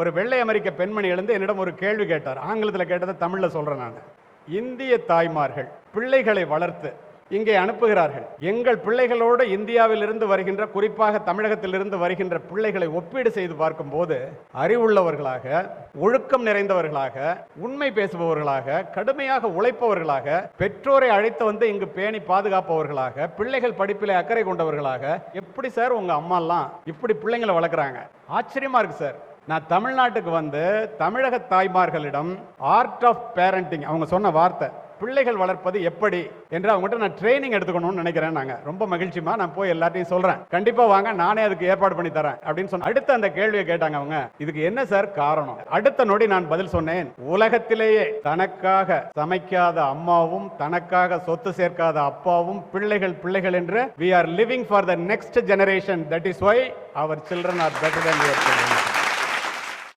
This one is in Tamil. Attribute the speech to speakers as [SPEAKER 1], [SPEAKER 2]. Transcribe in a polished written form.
[SPEAKER 1] ஒரு வெள்ளை அமெரிக்க பெண்மணி எழுந்து என்னிடம் ஒரு கேள்வி கேட்டார். ஆங்கிலத்தில் கேட்டதை தமிழில் சொல்கிறேன் நான். இந்திய தாய்மார்கள் பிள்ளைகளை வளர்த்து இங்கே அனுப்புகிறார்கள். எங்கள் பிள்ளைகளோடு இந்தியாவிலிருந்து வருகின்ற, குறிப்பாக தமிழகத்திலிருந்து வருகின்ற பிள்ளைகளை ஒப்பீடு செய்து பார்க்கும்போது அறிவுள்ளவர்களாக, ஒழுக்கம் நிறைந்தவர்களாக, உண்மை பேசுபவர்களாக, கடுமையாக உழைப்பவர்களாக, பெற்றோரை அழைத்து வந்து இங்கு பேணி பாதுகாப்பவர்களாக, பிள்ளைகள் படிப்பிலே அக்கறை கொண்டவர்களாக, எப்படி சார் உங்க அம்மாலாம் இப்படி பிள்ளைங்களை வளர்க்குறாங்க? ஆச்சரியமா இருக்கு சார். நான் தமிழ்நாட்டுக்கு வந்து தமிழக தாய்மார்களிடம் ஆர்ட் ஆஃப் பேரண்டிங், அவங்க சொன்ன வார்த்தை, பிள்ளைகள் வளர்ப்பது எப்படி என்று அவங்ககிட்ட நான் ட்ரைனிங் எடுத்துக்கணும்னு நினைக்கிறேன். ரொம்ப மகிழ்ச்சிமா, நான் போய் எல்லாத்தையும் சொல்றேன், கண்டிப்பா வாங்க, நானே அதுக்கு ஏற்பாடு பண்ணி தரேன் அப்படின்னு சொன்ன. அடுத்த அந்த கேள்வியை கேட்டாங்க அவங்க, இதுக்கு என்ன சார் காரணம்? அடுத்த நொடி நான் பதில் சொன்னேன், உலகத்திலேயே தனக்காக சமைக்காத அம்மாவும் தனக்காக சொத்து சேர்க்காத அப்பாவும் பிள்ளைகள் பிள்ளைகள் என்று we are living for the next generation, that is why our children are better than your children.